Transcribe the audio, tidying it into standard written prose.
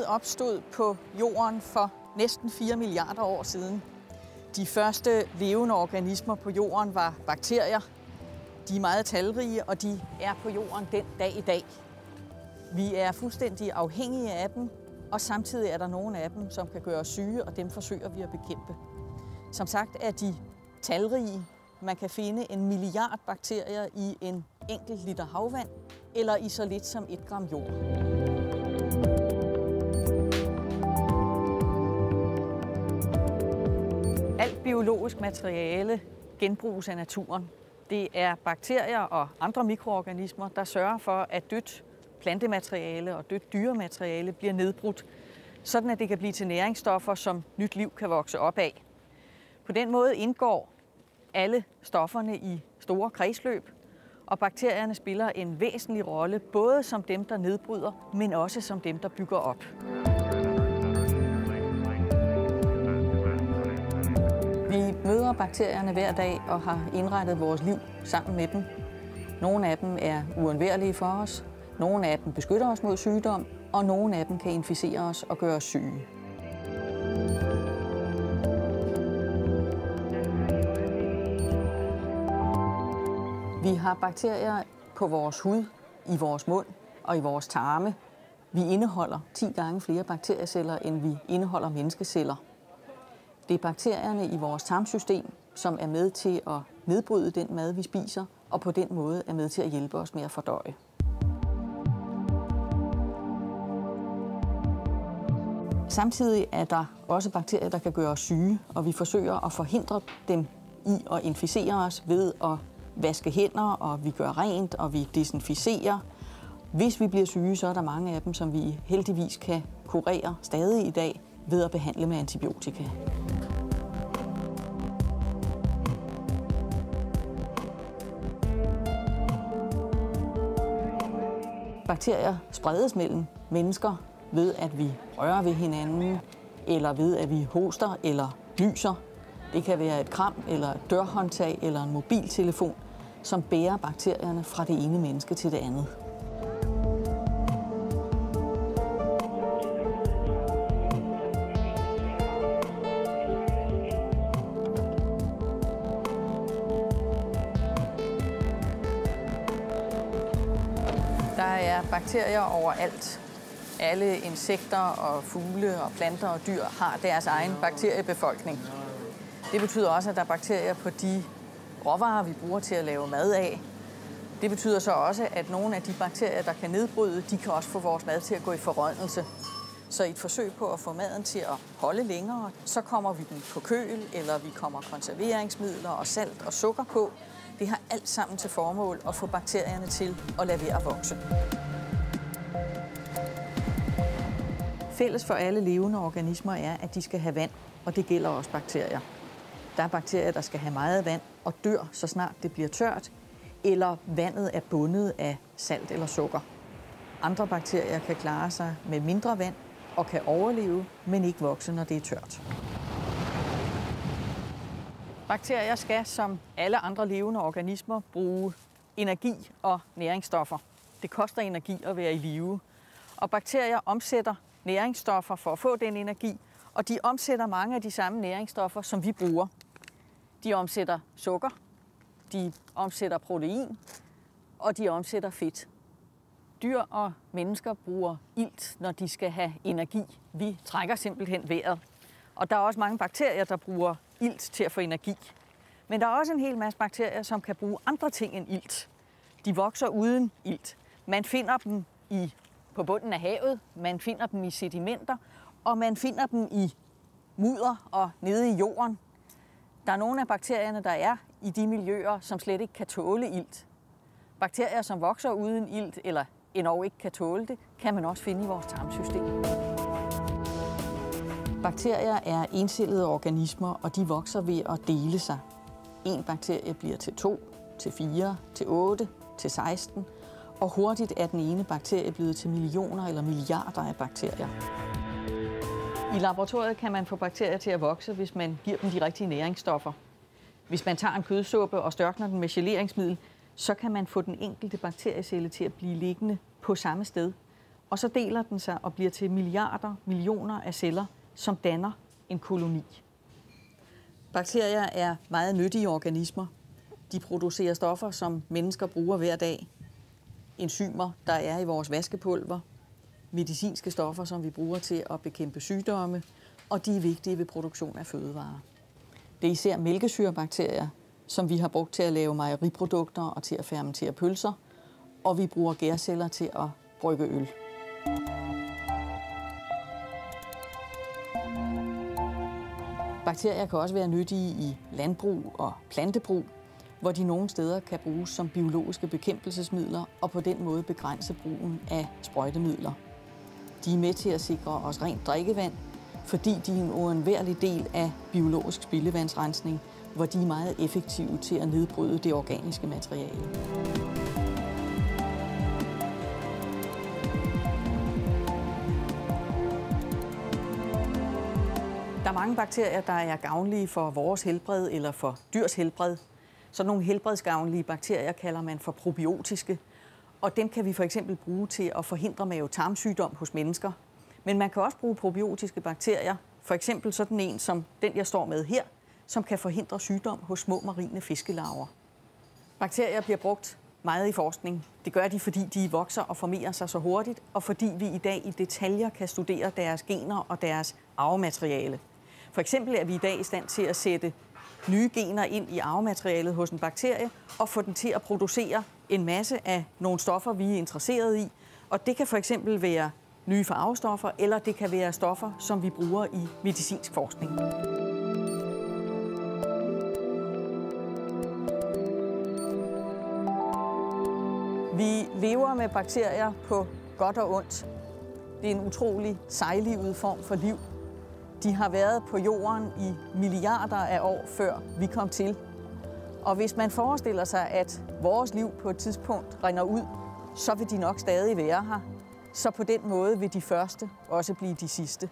Livet opstod på jorden for næsten 4 milliarder år siden. De første levende organismer på jorden var bakterier. De er meget talrige, og de er på jorden den dag i dag. Vi er fuldstændig afhængige af dem, og samtidig er der nogle af dem, som kan gøre os syge, og dem forsøger vi at bekæmpe. Som sagt er de talrige. Man kan finde 1 milliard bakterier i en enkelt liter havvand, eller i så lidt som 1 gram jord. Alt biologisk materiale genbruges af naturen. Det er bakterier og andre mikroorganismer, der sørger for, at dødt plantemateriale og dødt dyremateriale bliver nedbrudt, sådan at det kan blive til næringsstoffer, som nyt liv kan vokse op af. På den måde indgår alle stofferne i store kredsløb, og bakterierne spiller en væsentlig rolle, både som dem, der nedbryder, men også som dem, der bygger op. Vi møder bakterierne hver dag og har indrettet vores liv sammen med dem. Nogle af dem er uundværlige for os, nogle af dem beskytter os mod sygdom, og nogle af dem kan inficere os og gøre os syge. Vi har bakterier på vores hud, i vores mund og i vores tarme. Vi indeholder 10 gange flere bakterieceller, end vi indeholder menneskeceller. Det er bakterierne i vores tarmsystem, som er med til at nedbryde den mad, vi spiser, og på den måde er med til at hjælpe os med at fordøje. Samtidig er der også bakterier, der kan gøre os syge, og vi forsøger at forhindre dem i at inficere os ved at vaske hænder, og vi gør rent, og vi desinficerer. Hvis vi bliver syge, så er der mange af dem, som vi heldigvis kan kurere stadig i dag ved at behandle med antibiotika. Bakterier spredes mellem mennesker ved, at vi rører ved hinanden, eller ved, at vi hoster eller nyser. Det kan være et kram, eller et dørhåndtag, eller en mobiltelefon, som bærer bakterierne fra det ene menneske til det andet. Der er bakterier overalt. Alle insekter og fugle og planter og dyr har deres egen bakteriebefolkning. Det betyder også, at der er bakterier på de råvarer, vi bruger til at lave mad af. Det betyder så også, at nogle af de bakterier, der kan nedbryde, de kan også få vores mad til at gå i forrådnelse. Så i et forsøg på at få maden til at holde længere, så kommer vi den på køl, eller vi kommer konserveringsmidler og salt og sukker på. Det har alt sammen til formål at få bakterierne til at lade være at vokse. Fælles for alle levende organismer er, at de skal have vand, og det gælder også bakterier. Der er bakterier, der skal have meget vand og dør, så snart det bliver tørt, eller vandet er bundet af salt eller sukker. Andre bakterier kan klare sig med mindre vand og kan overleve, men ikke vokse, når det er tørt. Bakterier skal, som alle andre levende organismer, bruge energi og næringsstoffer. Det koster energi at være i live, og bakterier omsætter næringsstoffer for at få den energi, og de omsætter mange af de samme næringsstoffer, som vi bruger. De omsætter sukker, de omsætter protein, og de omsætter fedt. Dyr og mennesker bruger ilt, når de skal have energi. Vi trækker simpelthen vejret. Og der er også mange bakterier, der bruger ilt til at få energi. Men der er også en hel masse bakterier, som kan bruge andre ting end ilt. De vokser uden ilt. Man finder dem på bunden af havet, man finder dem i sedimenter, og man finder dem i mudder og nede i jorden. Der er nogle af bakterierne, der er i de miljøer, som slet ikke kan tåle ilt. Bakterier, som vokser uden ilt, eller endnu ikke kan tåle det, kan man også finde i vores tarmsystem. Bakterier er encellede organismer, og de vokser ved at dele sig. En bakterie bliver til 2, til 4, til 8, til 16, og hurtigt er den ene bakterie blevet til millioner eller milliarder af bakterier. I laboratoriet kan man få bakterier til at vokse, hvis man giver dem de rigtige næringsstoffer. Hvis man tager en kødsuppe og størkner den med geleringsmiddel, så kan man få den enkelte bakteriecelle til at blive liggende på samme sted og så deler den sig og bliver til millioner af celler, som danner en koloni. Bakterier er meget nyttige organismer. De producerer stoffer, som mennesker bruger hver dag. Enzymer, der er i vores vaskepulver. Medicinske stoffer, som vi bruger til at bekæmpe sygdomme. Og de er vigtige ved produktion af fødevarer. Det er især mælkesyrebakterier, som vi har brugt til at lave mejeriprodukter og til at fermentere pølser. Og vi bruger gærceller til at brygge øl. Bakterier kan også være nyttige i landbrug og plantebrug, hvor de nogle steder kan bruges som biologiske bekæmpelsesmidler og på den måde begrænse brugen af sprøjtemidler. De er med til at sikre os rent drikkevand, fordi de er en uundværlig del af biologisk spildevandsrensning, hvor de er meget effektive til at nedbryde det organiske materiale. Der er mange bakterier, der er gavnlige for vores helbred eller for dyrs helbred. Sådan nogle helbredsgavnlige bakterier kalder man for probiotiske, og dem kan vi for eksempel bruge til at forhindre mave-tarmsygdom hos mennesker. Men man kan også bruge probiotiske bakterier, for eksempel sådan en som den, jeg står med her, som kan forhindre sygdom hos små marine fiskelarver. Bakterier bliver brugt meget i forskning. Det gør de, fordi de vokser og formerer sig så hurtigt, og fordi vi i dag i detaljer kan studere deres gener og deres arvemateriale. For eksempel er vi i dag i stand til at sætte nye gener ind i arvematerialet hos en bakterie og få den til at producere en masse af nogle stoffer, vi er interesseret i. Og det kan for eksempel være nye farvestoffer, eller det kan være stoffer, som vi bruger i medicinsk forskning. Vi lever med bakterier på godt og ondt. Det er en utrolig sejlivet form for liv. De har været på jorden i milliarder af år, før vi kom til. Og hvis man forestiller sig, at vores liv på et tidspunkt rinder ud, så vil de nok stadig være her. Så på den måde vil de første også blive de sidste.